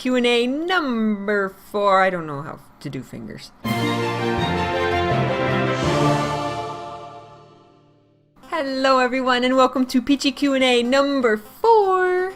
Q&A number 4. I don't know how to do fingers. Hello everyone and welcome to Peachy Q&A number 4.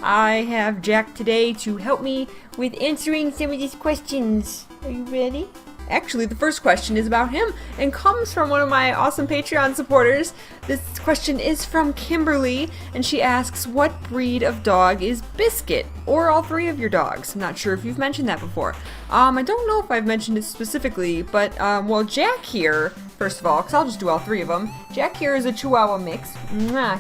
I have Jack today to help me with answering some of these questions. Are you ready? Actually, the first question is about him and comes from one of my awesome Patreon supporters. This question is from Kimberly, and she asks, what breed of dog is Biscuit? Or all 3 of your dogs? I'm not sure if you've mentioned that before. I don't know if I've mentioned it specifically, but, well, Jack here, first of all, because I'll just do all 3 of them. Jack here is a Chihuahua mix.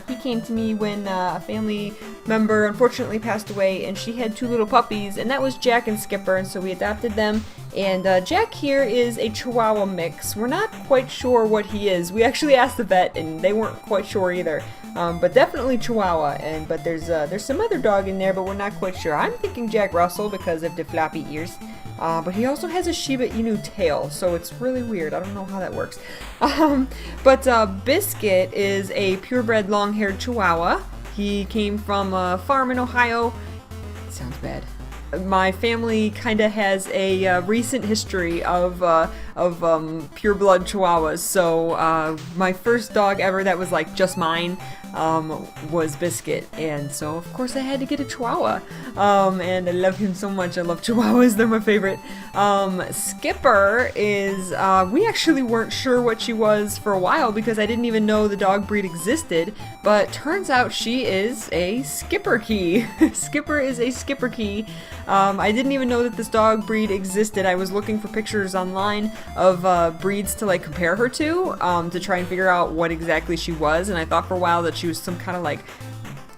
He came to me when a family member unfortunately passed away, and she had 2 little puppies, and that was Jack and Skipper, and so we adopted them. And Jack here is a Chihuahua mix. We're not quite sure what he is. We actually asked the vet, and they weren't quite sure either. But definitely Chihuahua. But there's some other dog in there, but we're not quite sure. I'm thinking Jack Russell because of the floppy ears. But he also has a Shiba Inu tail, so it's really weird. I don't know how that works. But Biscuit is a purebred long-haired Chihuahua. He came from a farm in Ohio. It sounds bad. My family kind of has a recent history of pureblood Chihuahuas. So my first dog ever that was like just mine was Biscuit, and so of course I had to get a Chihuahua. And I love him so much. I love Chihuahuas; they're my favorite. Skipper is we actually weren't sure what she was for a while because I didn't even know the dog breed existed. But turns out she is a Schipperke. Skipper is a Schipperke. I didn't even know that this dog breed existed. I was looking for pictures online of breeds to like compare her to try and figure out what exactly she was, and I thought for a while that she was some kind of like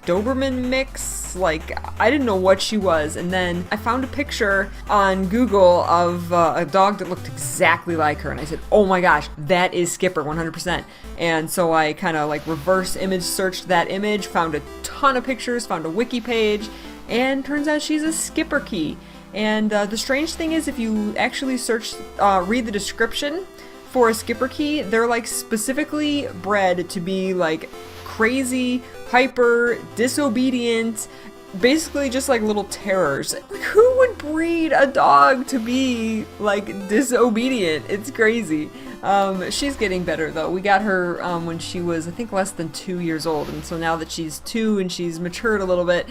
Doberman mix. Like, I didn't know what she was, and then I found a picture on Google of a dog that looked exactly like her, and I said, oh my gosh, that is Skipper 100%. And so I kind of like reverse image searched that image, found a ton of pictures, found a wiki page, and turns out she's a Schipperke. And the strange thing is, if you actually read the description for a Schipperke, they're like specifically bred to be like crazy, hyper, disobedient, basically just like little terrors. Like, who would breed a dog to be like disobedient? It's crazy. She's getting better though. We got her when she was, I think, less than 2 years old, and so now that she's 2 and she's matured a little bit,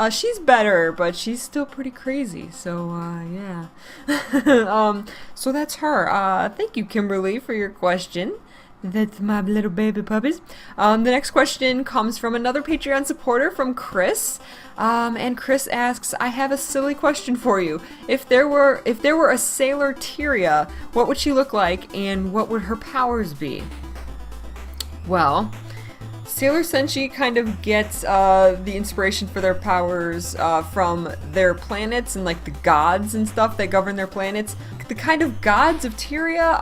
she's better, but she's still pretty crazy. So yeah. So that's her. Thank you, Kimberly, for your question. That's my little baby puppies. The next question comes from another Patreon supporter, from Chris. And Chris asks, I have a silly question for you. If there were a Sailor Tyria, what would she look like, and what would her powers be? Well, Sailor Senshi kind of gets the inspiration for their powers from their planets and like the gods and stuff that govern their planets. The kind of gods of Tyria,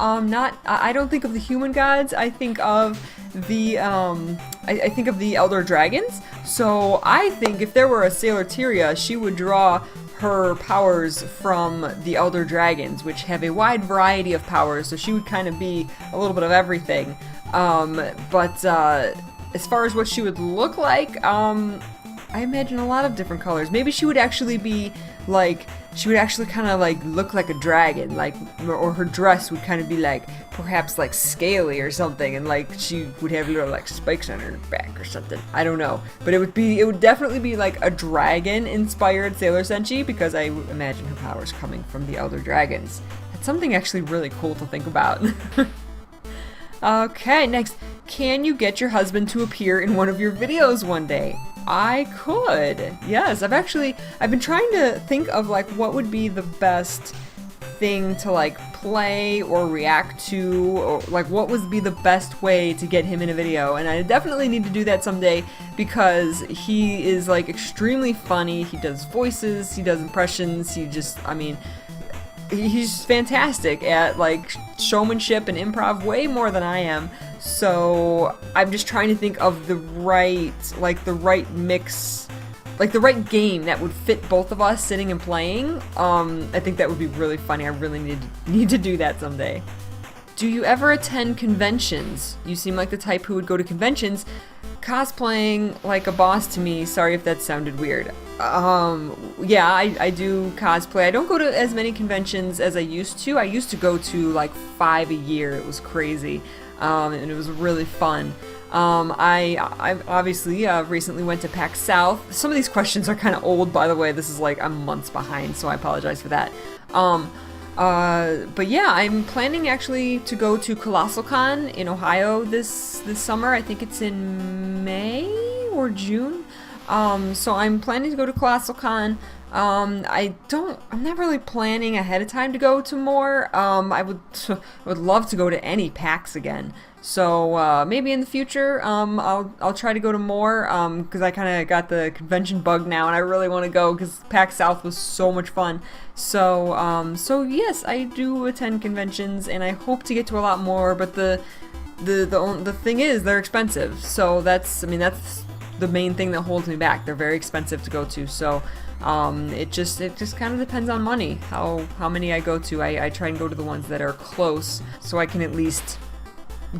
I don't think of the human gods. I think of the I think of the elder dragons. So I think if there were a Sailor Tyria, she would draw her powers from the elder dragons, which have a wide variety of powers. So she would kind of be a little bit of everything. But as far as what she would look like, I imagine a lot of different colors. Maybe she would actually be like, she would actually kind of like look like a dragon, like, or her dress would kind of be like, perhaps like scaly or something, and like she would have little like spikes on her back or something. I don't know, but it would definitely be like a dragon inspired Sailor Senshi, because I imagine her powers coming from the elder dragons. That's something actually really cool to think about. Okay, next. Can you get your husband to appear in one of your videos one day? I could. Yes, I've been trying to think of like what would be the best thing to like play or react to, or like what would be the best way to get him in a video, and I definitely need to do that someday because he is like extremely funny. He does voices, he does impressions, he's fantastic at like showmanship and improv, way more than I am. So I'm just trying to think of the right mix, like the right game that would fit both of us sitting and playing. I think that would be really funny. I really need to do that someday. Do you ever attend conventions? You seem like the type who would go to conventions. cosplaying like a boss to me. Sorry if that sounded weird. Yeah, I do cosplay. I don't go to as many conventions as I used to. I used to go to like 5 a year. It was crazy, and it was really fun. I obviously recently went to PAX South. Some of these questions are kind of old, by the way. This is like I'm months behind, so I apologize for that. But yeah, I'm planning actually to go to ColossalCon in Ohio this summer. I think it's in May or June. So I'm planning to go to ColossalCon. I'm not really planning ahead of time to go to more. I would love to go to any PAX again. So maybe in the future, I'll try to go to more, because I kind of got the convention bug now, and I really want to go because PAX South was so much fun. So so yes, I do attend conventions, and I hope to get to a lot more. But the thing is, they're expensive. So that's the main thing that holds me back. They're very expensive to go to. So it just kind of depends on money, how many I go to. I try and go to the ones that are close, so I can at least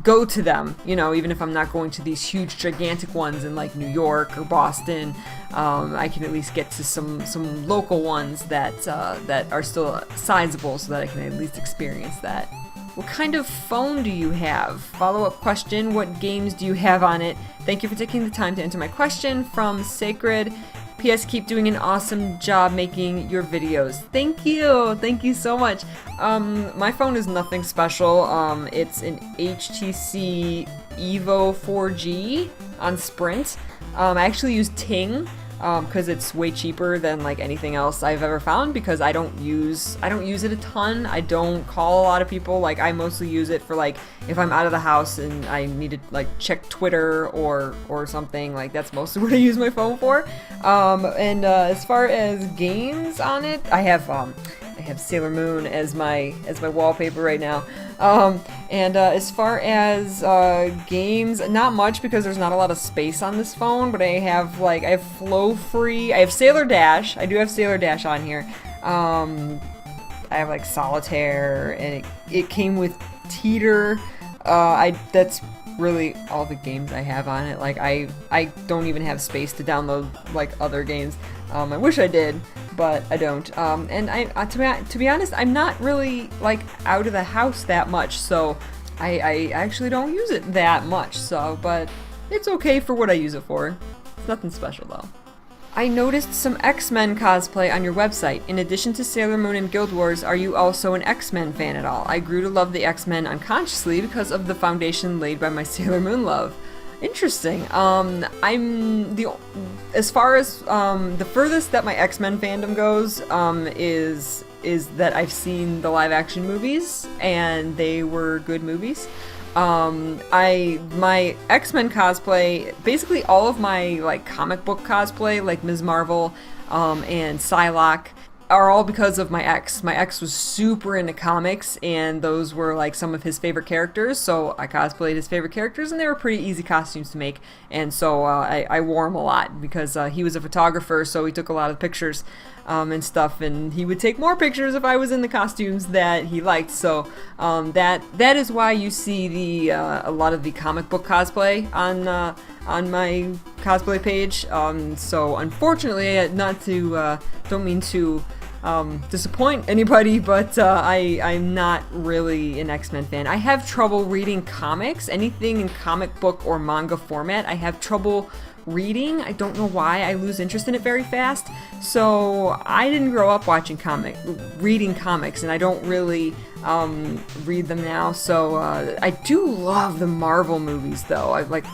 go to them, you know, even if I'm not going to these huge gigantic ones in like New York or Boston. I can at least get to some local ones that are still sizable, so that I can at least experience that. What kind of phone do you have? Follow-up question, what games do you have on it? Thank you for taking the time to answer my question. From Sacred. P.S. Keep doing an awesome job making your videos. Thank you so much. My phone is nothing special. It's an HTC Evo 4G on Sprint. I actually use Ting, because it's way cheaper than like anything else I've ever found, because I don't use it a ton. I don't call a lot of people. Like, I mostly use it for like if I'm out of the house and I need to like check Twitter or something. Like, that's mostly what I use my phone for. And as far as games on it, I have Sailor Moon as my wallpaper right now. And as far as games, not much, because there's not a lot of space on this phone, but I have Flow Free, I have Sailor Dash, I do have Sailor Dash on here. I have like Solitaire, and it came with Teeter. That's really all the games I have on it. Like, I don't even have space to download like other games. I wish I did, but I don't. And to be honest, I'm not really like out of the house that much, so I actually don't use it that much. So, but it's okay for what I use it for. It's nothing special though. I noticed some X-Men cosplay on your website. In addition to Sailor Moon and Guild Wars, are you also an X-Men fan at all? I grew to love the X-Men unconsciously because of the foundation laid by my Sailor Moon love. Interesting. As far as the furthest that my X-Men fandom goes, is that I've seen the live action movies, and they were good movies. My X-Men cosplay, basically all of my like comic book cosplay, like Ms. Marvel, and Psylocke, are all because of my ex. My ex was super into comics, and those were like some of his favorite characters, so I cosplayed his favorite characters, and they were pretty easy costumes to make, and so I wore them a lot, because he was a photographer, so he took a lot of pictures and stuff, and he would take more pictures if I was in the costumes that he liked. So that is why you see a lot of the comic book cosplay on my cosplay page. So unfortunately, don't mean to disappoint anybody, but I'm not really an X-Men fan. I have trouble reading comics, anything in comic book or manga format. I have trouble reading. I don't know why. I lose interest in it very fast. So I didn't grow up reading comics, and I don't really read them now. So I do love the Marvel movies, though. I like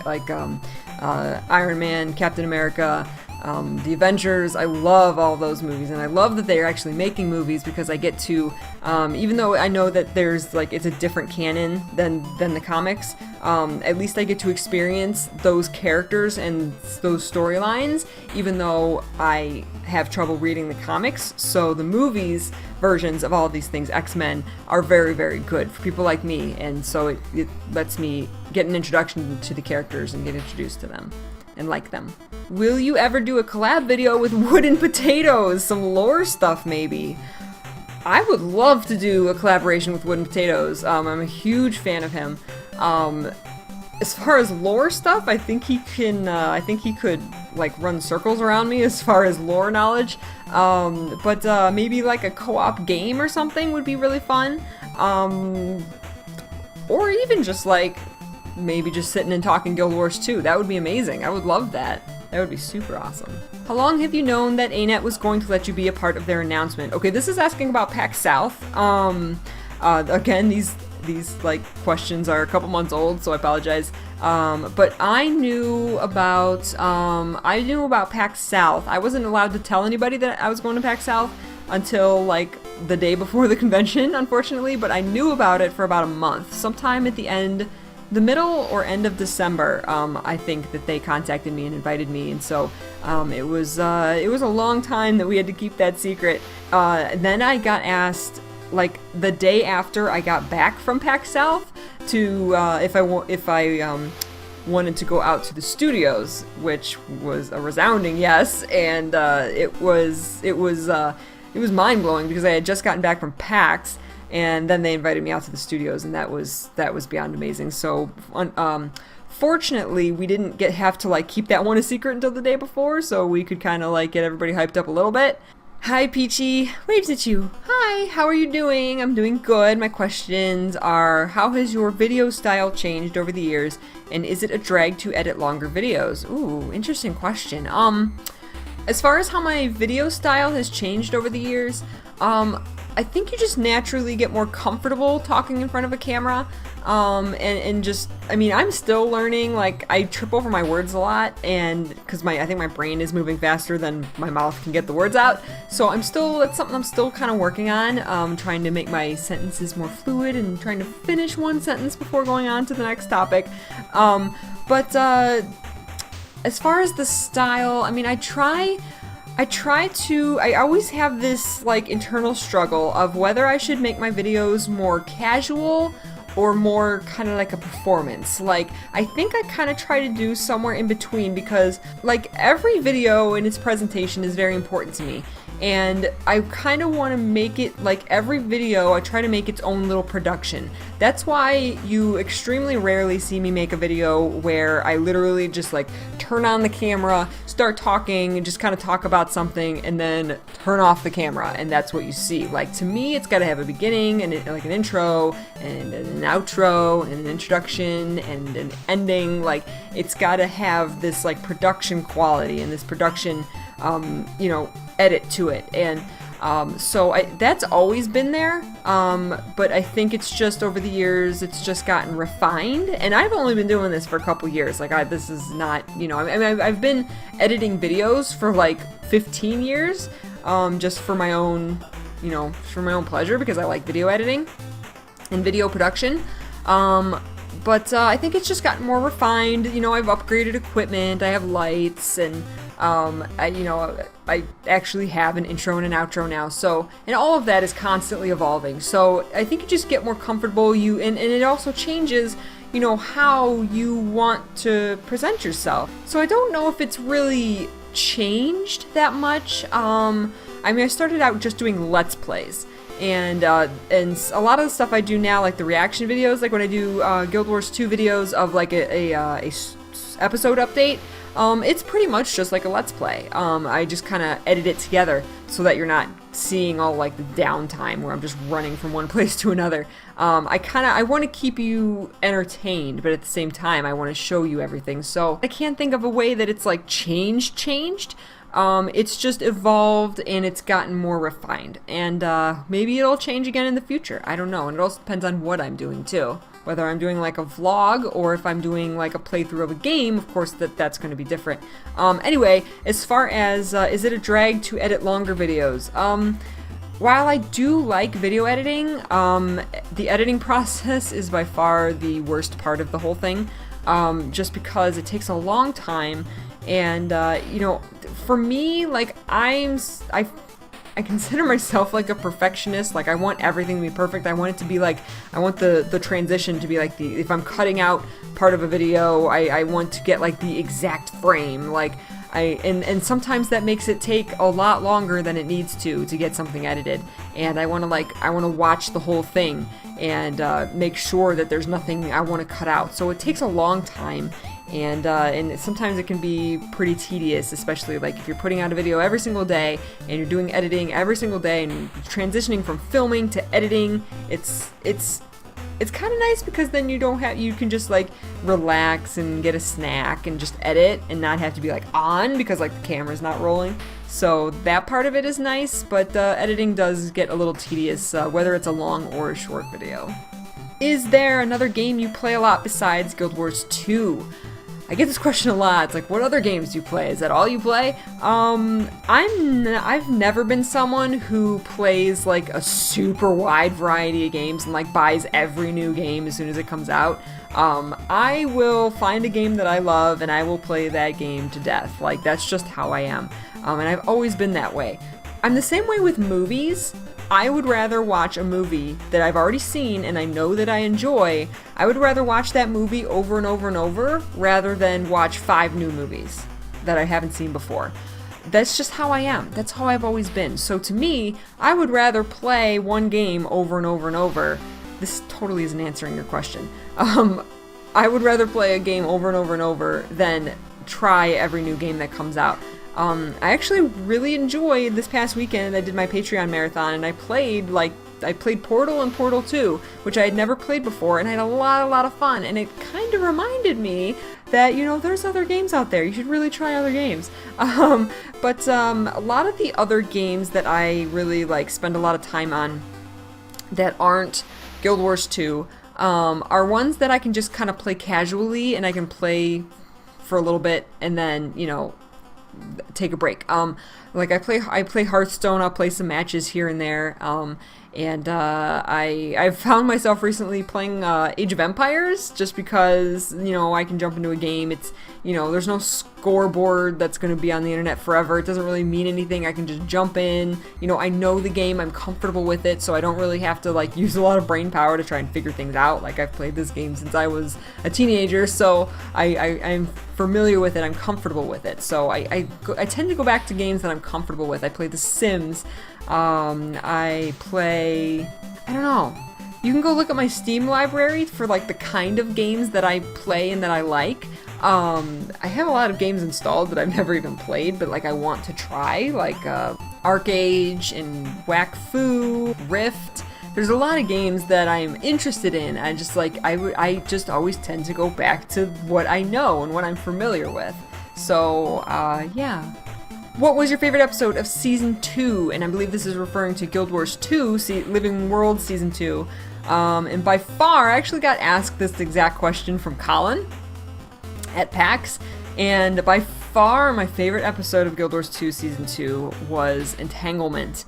Iron Man, Captain America, the Avengers. I love all those movies, and I love that they're actually making movies, because I get to, even though I know that there's it's a different canon than the comics, at least I get to experience those characters and those storylines, even though I have trouble reading the comics. So the movies versions of all of these things, X-Men, are very, very good for people like me, and so it lets me get an introduction to the characters and get introduced to them and like them. Will you ever do a collab video with Wooden Potatoes? Some lore stuff, maybe. I would love to do a collaboration with Wooden Potatoes. I'm a huge fan of him. As far as lore stuff, I think he can, I think he could, like, run circles around me as far as lore knowledge. But maybe like a co-op game or something would be really fun. Or even just like, maybe just sitting and talking Guild Wars 2. That would be amazing. I would love that. That would be super awesome. How long have you known that ANET was going to let you be a part of their announcement? Okay, this is asking about PAX South. Again, these like questions are a couple months old, so I apologize. But I knew about PAX South. I wasn't allowed to tell anybody that I was going to PAX South until like the day before the convention, unfortunately. But I knew about it for about a month, sometime at the middle or end of December. I think that they contacted me and invited me, and so it was a long time that we had to keep that secret. Then I got asked, like the day after I got back from PAX South, to if I wanted to go out to the studios, which was a resounding yes, and it was mind blowing because I had just gotten back from PAX, and then they invited me out to the studios, and that was beyond amazing. So fortunately, we didn't have to like keep that one a secret until the day before, so we could kind of like get everybody hyped up a little bit. Hi, Peachy. Waves at you. Hi, how are you doing? I'm doing good. My questions are, how has your video style changed over the years, and is it a drag to edit longer videos? Ooh, interesting question. As far as how my video style has changed over the years, I think you just naturally get more comfortable talking in front of a camera. And just, I mean, I'm still learning. Like, I trip over my words a lot, and because I think my brain is moving faster than my mouth can get the words out. So it's something I'm still kind of working on, trying to make my sentences more fluid and trying to finish one sentence before going on to the next topic. But as far as the style, I mean, I always have this like internal struggle of whether I should make my videos more casual or more kind of like a performance. Like, I think I kind of try to do somewhere in between, because like every video in its presentation is very important to me. And I kind of want to make it, like every video, I try to make its own little production. That's why you extremely rarely see me make a video where I literally just like turn on the camera, start talking, and just kind of talk about something, and then turn off the camera, and that's what you see. Like, to me, it's got to have a beginning, and like an intro, and an outro, and an introduction, and an ending. Like, it's got to have this like production quality and this production, edit to it. And so that's always been there, but I think it's just over the years it's just gotten refined, and I've only been doing this for a couple years. Like, this is not, I mean, I've been editing videos for like 15 years, just for my own, for my own pleasure, because I like video editing and video production. But I think it's just gotten more refined. I've upgraded equipment, I have lights, and I actually have an intro and an outro now. So, and all of that is constantly evolving. So I think you just get more comfortable. And it also changes, how you want to present yourself. So I don't know if it's really changed that much. I mean, I started out just doing Let's Plays. And a lot of the stuff I do now, like the reaction videos, like when I do Guild Wars 2 videos of like a episode update, it's pretty much just like a Let's Play. I just kind of edit it together so that you're not seeing all like the downtime where I'm just running from one place to another. I want to keep you entertained, but at the same time, I want to show you everything. So I can't think of a way that it's like changed. It's just evolved and it's gotten more refined, and maybe it'll change again in the future. I don't know, and it also depends on what I'm doing too. Whether I'm doing like a vlog or if I'm doing like a playthrough of a game, of course that's going to be different. Anyway, as far as is it a drag to edit longer videos? While I do like video editing, the editing process is by far the worst part of the whole thing, just because it takes a long time. And for me, like I consider myself like a perfectionist. Like, I want everything to be perfect. I want it to be like, I want the transition to be like if I'm cutting out part of a video, I want to get like the exact frame. Like, And sometimes that makes it take a lot longer than it needs to get something edited. And I want to watch the whole thing and make sure that there's nothing I want to cut out. So it takes a long time. And sometimes it can be pretty tedious, especially like if you're putting out a video every single day and you're doing editing every single day and transitioning from filming to editing. It's kind of nice because then you can just like relax and get a snack and just edit and not have to be like on because like the camera's not rolling. So that part of it is nice, but editing does get a little tedious, whether it's a long or a short video. Is there another game you play a lot besides Guild Wars 2? I get this question a lot. It's like, what other games do you play? Is that all you play? I've never been someone who plays like a super wide variety of games and like buys every new game as soon as it comes out. I will find a game that I love and I will play that game to death. Like, that's just how I am. And I've always been that way. I'm the same way with movies. I would rather watch a movie that I've already seen and I know that I enjoy. I would rather watch that movie over and over and over rather than watch 5 new movies that I haven't seen before. That's just how I am. That's how I've always been. So to me, I would rather play one game over and over and over. This totally isn't answering your question. I would rather play a game over and over and over than try every new game that comes out. I actually really enjoyed this past weekend. I did my Patreon marathon and I played Portal and Portal 2, which I had never played before, and I had a lot of fun. And it kind of reminded me that, you know, there's other games out there. You should really try other games. But a lot of the other games that I really like spend a lot of time on that aren't Guild Wars 2 are ones that I can just kind of play casually and I can play for a little bit and then, you know, take a break. Like I play Hearthstone. I'll play some matches here and there. And I've found myself recently playing Age of Empires just because, you know, I can jump into a game. It's, you know, there's no scoreboard that's going to be on the internet forever. It doesn't really mean anything. I can just jump in. You know, I know the game. I'm comfortable with it, so I don't really have to like use a lot of brain power to try and figure things out. Like, I've played this game since I was a teenager, so I'm familiar with it. I'm comfortable with it. So I tend to go back to games that I'm comfortable with. I play The Sims. I play, I don't know. You can go look at my Steam library for like the kind of games that I play and that I like. I have a lot of games installed that I've never even played, but like I want to try, like Arcage and Whack Fu, Rift. There's a lot of games that I'm interested in. I just like I just always tend to go back to what I know and what I'm familiar with. So yeah. What was your favorite episode of Season 2? And I believe this is referring to Guild Wars 2, Living World Season 2. And by far, I actually got asked this exact question from Colin at PAX. And by far, my favorite episode of Guild Wars 2 Season 2 was Entanglement.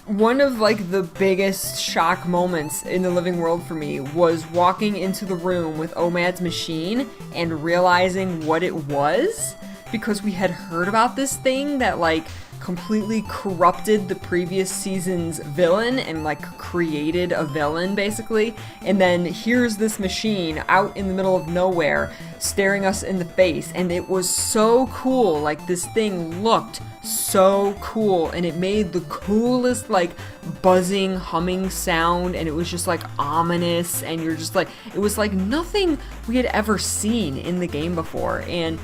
One of like the biggest shock moments in the living world for me was walking into the room with OMAD's machine and realizing what it was. Because we had heard about this thing that like completely corrupted the previous season's villain and like created a villain basically, and then here's this machine out in the middle of nowhere staring us in the face, and it was so cool. Like, this thing looked so cool and it made the coolest like buzzing humming sound, and it was just like ominous, and you're just like, it was like nothing we had ever seen in the game before. And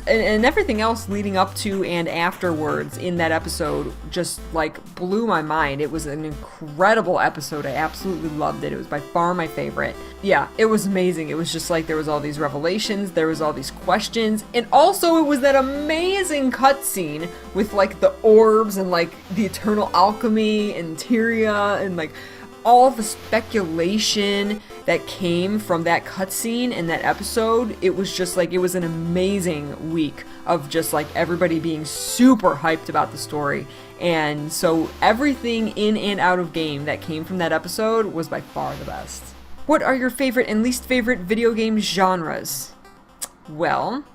everything else leading up to and afterwards in that episode just like blew my mind. It was an incredible episode. I absolutely loved it. It was by far my favorite. Yeah, it was amazing. It was just like there was all these revelations, there was all these questions, and also it was that amazing cutscene with like the orbs and like the eternal alchemy and Tyria and like all the speculation that came from that cutscene and that episode. It was just like, it was an amazing week of just like everybody being super hyped about the story. And so everything in and out of game that came from that episode was by far the best. What are your favorite and least favorite video game genres? Well,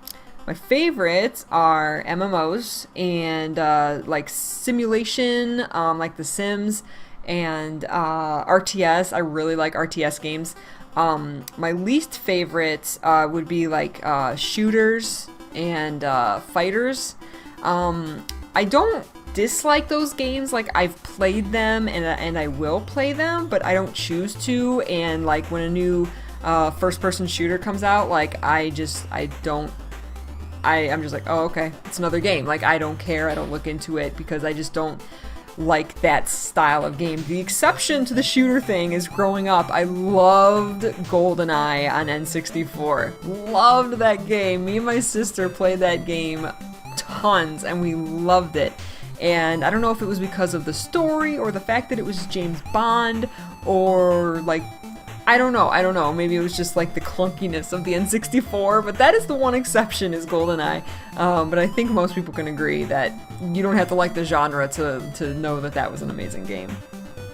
my favorites are MMOs and like simulation, like The Sims, and RTS. I really like RTS games. My least favorite would be like shooters and Fighters. I don't dislike those games. Like, I've played them and I will play them, but I don't choose to. And like when a new first-person shooter comes out, like I'm just like, oh, okay, it's another game. Like, I don't care. I don't look into it because I just don't like that style of game. The exception to the shooter thing is growing up, I loved GoldenEye on N64. Loved that game. Me and my sister played that game tons and we loved it. And I don't know if it was because of the story or the fact that it was James Bond or like, I don't know. Maybe it was just like the clunkiness of the N64, but that is the one exception, is GoldenEye. But I think most people can agree that you don't have to like the genre to know that that was an amazing game.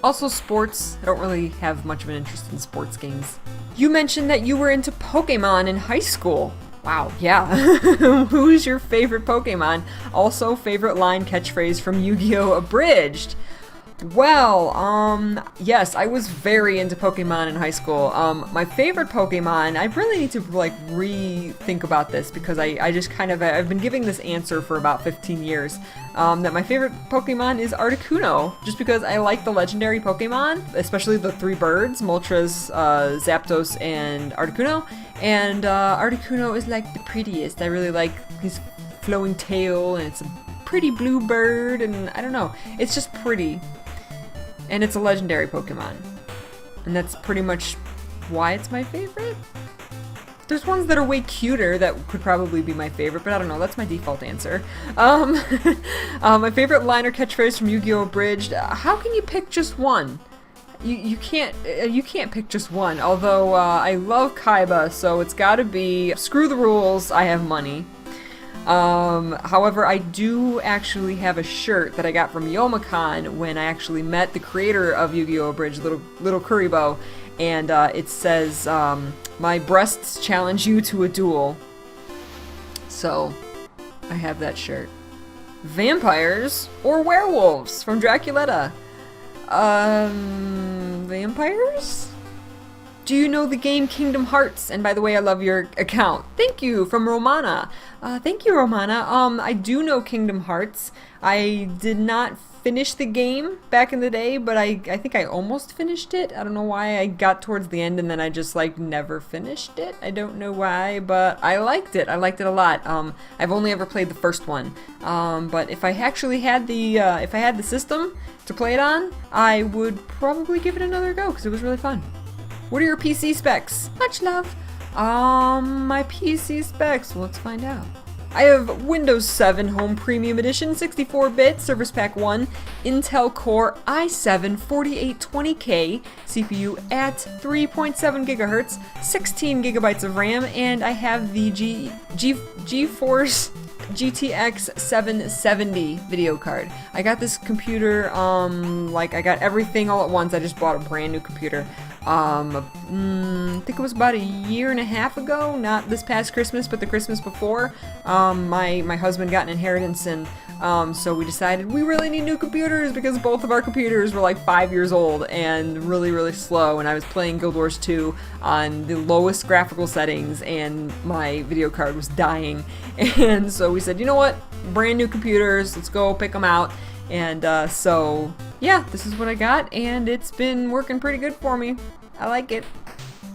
Also sports, I don't really have much of an interest in sports games. You mentioned that you were into Pokemon in high school. Wow, yeah. Who's your favorite Pokemon? Also, favorite line catchphrase from Yu-Gi-Oh! Abridged. Well, yes, I was very into Pokemon in high school. My favorite Pokemon, I really need to like rethink about this because I just kind of, I've been giving this answer for about 15 years, that my favorite Pokemon is Articuno, just because I like the legendary Pokemon, especially the three birds, Moltres, Zapdos, and Articuno. And Articuno is like the prettiest. I really like his flowing tail, and it's a pretty blue bird, and I don't know, it's just pretty. And it's a legendary Pokemon. And that's pretty much why it's my favorite. There's ones that are way cuter that could probably be my favorite, but I don't know, that's my default answer. My favorite line or catchphrase from Yu-Gi-Oh! Abridged, how can you pick just one? You can't pick just one, although I love Kaiba, so it's gotta be, screw the rules, I have money. However, I do actually have a shirt that I got from Youmacon when I actually met the creator of Yu-Gi-Oh! Abridged, Little Kuribo, and it says, my breasts challenge you to a duel. So, I have that shirt. Vampires or werewolves from Draculetta? Vampires? Do you know the game Kingdom Hearts? And by the way, I love your account. Thank you, from Romana. Thank you, Romana. I do know Kingdom Hearts. I did not finish the game back in the day, but I think I almost finished it. I don't know why. I got towards the end and then I just like never finished it. I don't know why, but I liked it. I liked it a lot. I've only ever played the first one. But if I actually had the system to play it on, I would probably give it another go because it was really fun. What are your PC specs? Much love. My PC specs, well, let's find out. I have Windows 7 Home Premium Edition, 64-bit, Service Pack 1, Intel Core i7 4820K, CPU at 3.7 GHz, 16 GB of RAM, and I have the GeForce GTX 770 video card. I got this computer, like I got everything all at once. I just bought a brand new computer. I think it was about a year and a half ago, not this past Christmas, but the Christmas before. My husband got an inheritance, and so we decided we really need new computers because both of our computers were like 5 years old and really, really slow, and I was playing Guild Wars 2 on the lowest graphical settings, and my video card was dying, and so we said, you know what, brand new computers, let's go pick them out. And so yeah, this is what I got, and it's been working pretty good for me. I like it.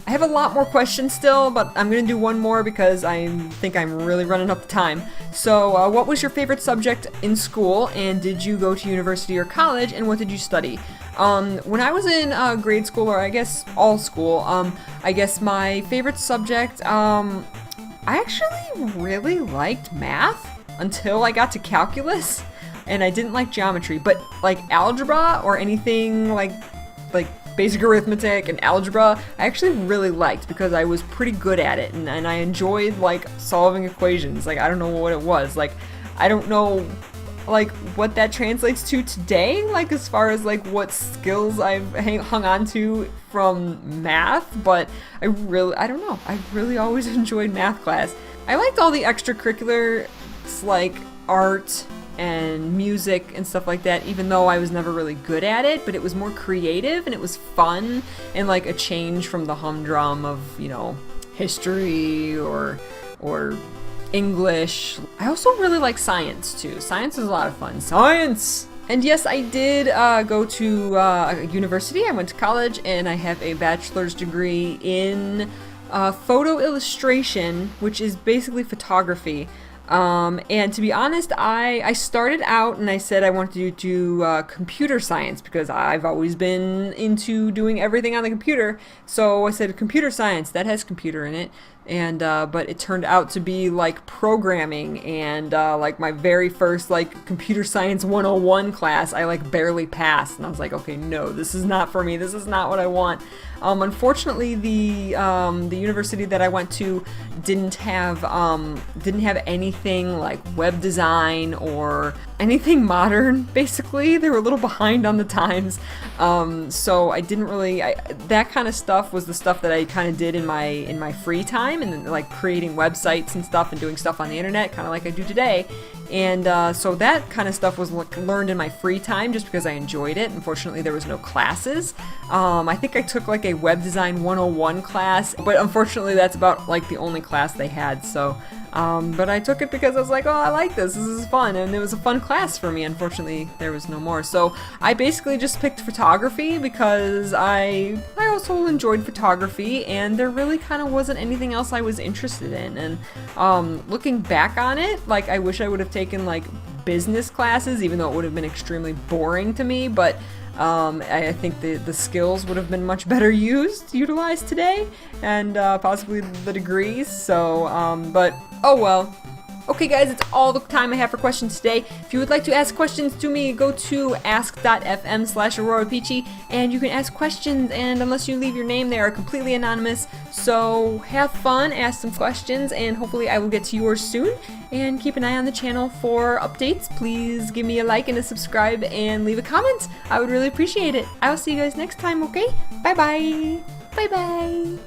I have a lot more questions still, but I'm gonna do one more because I think I'm really running up the time. So what was your favorite subject in school, and did you go to university or college, and what did you study? When I was in grade school, or I guess all school, I guess my favorite subject, I actually really liked math until I got to calculus. And I didn't like geometry, but like algebra or anything like basic arithmetic and algebra, I actually really liked because I was pretty good at it, and I enjoyed like solving equations. Like, I don't know what it was. Like, I don't know like what that translates to today, like as far as like what skills I've hung on to from math, but I don't know. I really always enjoyed math class. I liked all the extracurriculars like art and music and stuff like that, even though I was never really good at it, but it was more creative and it was fun and like a change from the humdrum of, you know, history or English. I also really like science too. Science is a lot of fun. Science! And yes, I did go to a university. I went to college and I have a bachelor's degree in photo illustration, which is basically photography. And to be honest, I started out and I said I wanted to do computer science because I've always been into doing everything on the computer. So I said computer science, that has computer in it. And but it turned out to be like programming, and like my very first like computer science 101 class I like barely passed, and I was like, okay, no, this is not for me, this is not what I want. Unfortunately, the university that I went to didn't have anything like web design or anything modern. Basically, they were a little behind on the times, so I didn't really. That kind of stuff was the stuff that I kind of did in my free time, and like creating websites and stuff and doing stuff on the internet, kind of like I do today. And so that kind of stuff was learned in my free time just because I enjoyed it. Unfortunately, there was no classes. I think I took like a web design 101 class, but unfortunately that's about like the only class they had. So, but I took it because I was like, oh, I like this. This is fun. And it was a fun class for me. Unfortunately, there was no more. So I basically just picked photography because I also enjoyed photography, and there really kind of wasn't anything else I was interested in. And looking back on it, like I wish I would have taken like business classes, even though it would have been extremely boring to me, but I think the skills would have been much better utilized today, and possibly the degrees. So, but oh well. Okay guys, it's all the time I have for questions today. If you would like to ask questions to me, go to ask.fm/AuroraPeachy and you can ask questions, and unless you leave your name, they are completely anonymous. So have fun, ask some questions, and hopefully I will get to yours soon. And keep an eye on the channel for updates. Please give me a like and a subscribe and leave a comment. I would really appreciate it. I will see you guys next time, okay? Bye bye. Bye bye.